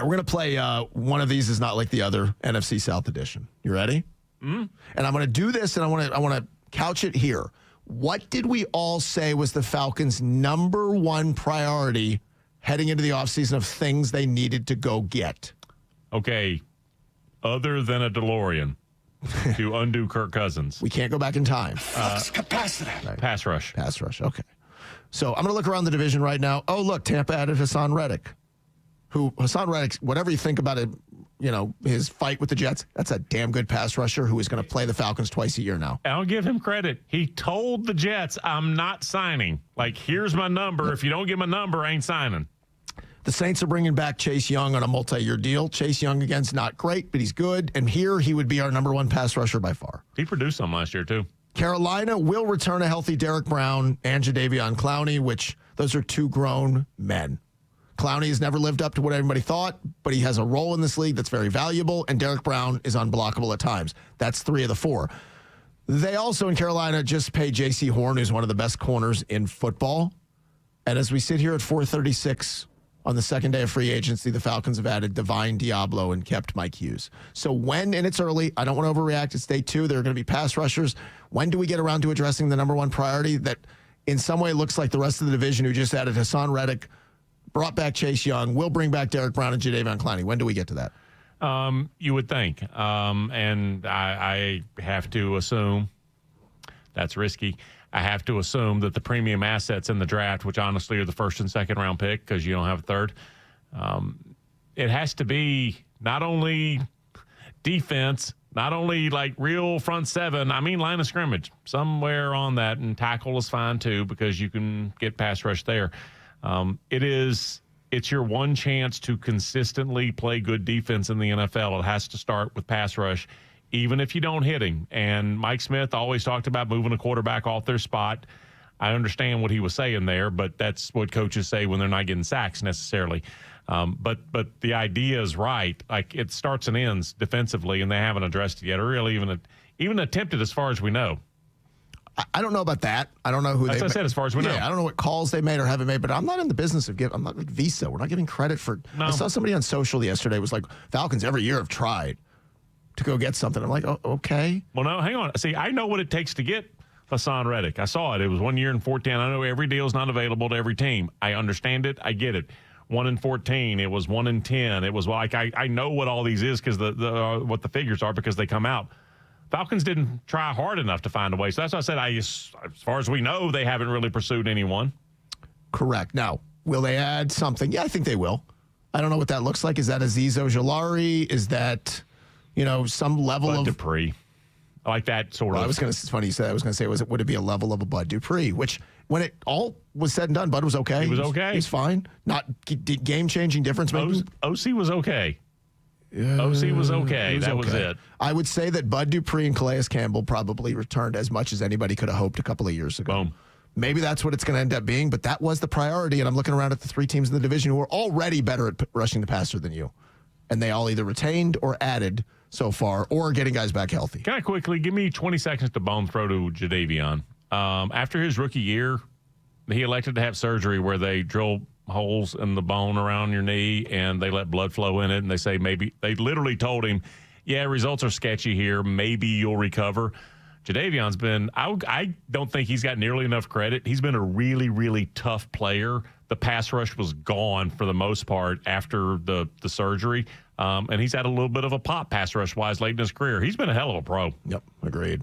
we're going to play one of these is not like the other, NFC South edition. You ready? Mm-hmm. And I'm going to do this, and I want to couch it here. What did we all say was the Falcons' number one priority heading into the offseason of things they needed to go get? Okay, other than a DeLorean to undo Kirk Cousins. We can't go back in time. Capacity. Right. Pass rush. Pass rush, okay. So I'm going to look around the division right now. Oh, look, Tampa added Hassan Reddick. Hassan Reddick, whatever you think about it, his fight with the Jets, that's a damn good pass rusher who is going to play the Falcons twice a year now. I'll give him credit. He told the Jets, I'm not signing. Like, here's my number. If you don't get my number, I ain't signing. The Saints are bringing back Chase Young on a multi-year deal. Chase Young, again's not great, but he's good. And here he would be our number one pass rusher by far. He produced some last year, too. Carolina will return a healthy Derek Brown and Jadeveon Clowney, which those are two grown men. Clowney has never lived up to what everybody thought, but he has a role in this league that's very valuable, and Derek Brown is unblockable at times. That's 3 of the 4. They also, in Carolina, just paid J.C. Horn, who's one of the best corners in football. And as we sit here at 4:36 on the second day of free agency, the Falcons have added Divine Deablo and kept Mike Hughes. So when, and it's early, I don't want to overreact, it's day 2, there are going to be pass rushers. When do we get around to addressing the number one priority that in some way looks like the rest of the division who just added Hassan Reddick, brought back Chase Young, will bring back Derek Brown and Jadeveon Clowney? When do we get to that? You would think. And I have to assume that's risky. I have to assume that the premium assets in the draft, which honestly are the first and second round pick because you don't have a third, it has to be not only defense, not only like real front seven, I mean line of scrimmage, somewhere on that, and tackle is fine too because you can get pass rush there. It's your one chance to consistently play good defense in the NFL. It has to start with pass rush, even if you don't hit him. And Mike Smith always talked about moving a quarterback off their spot. I understand what he was saying there, but that's what coaches say when they're not getting sacks necessarily. But the idea is right. Like, it starts and ends defensively, and they haven't addressed it yet, or really even attempted as far as we know. I don't know about that. I don't know who That's what I said, as far as we know. I don't know what calls they made or haven't made, but I'm not in the business of I'm not like Visa. We're not giving credit for. No. I saw somebody on social yesterday was like, Falcons every year have tried to go get something. I'm like, oh, okay. Well, no, hang on. See, I know what it takes to get Hassan Reddick. I saw it. It was 1 year and 14. I know every deal is not available to every team. I understand it. I get it. 1 in 14. It was 1 in 10. It was like I know what all these is because what the figures are because they come out. Falcons didn't try hard enough to find a way. So that's why I said, as far as we know, they haven't really pursued anyone. Correct. Now, will they add something? Yeah, I think they will. I don't know what that looks like. Is that Azeez Ojulari? Is that, some level Bud of Dupree? I like that sort of. It's funny you said that. I was going to say, would it be a level of a Bud Dupree? Which, when it all was said and done, Bud was okay. He was okay. He was fine. Not game-changing difference making. OC was okay. OC was okay. That was it. I would say that Bud Dupree and Calais Campbell probably returned as much as anybody could have hoped a couple of years ago. Boom. Maybe that's what it's going to end up being, but that was the priority, and I'm looking around at the 3 teams in the division who are already better at rushing the passer than you, and they all either retained or added so far or are getting guys back healthy. Can I quickly, give me 20 seconds to bone throw to Jadeveon. After his rookie year, he elected to have surgery where they drill holes in the bone around your knee and they let blood flow in it, and they say maybe they literally told him, yeah, results are sketchy here, maybe you'll recover. Jadeveon's been, I don't think he's got nearly enough credit. He's been a really, really tough player. The pass rush was gone for the most part after the surgery, and he's had a little bit of a pop pass rush wise late in his career. He's been a hell of a pro. Yep, agreed.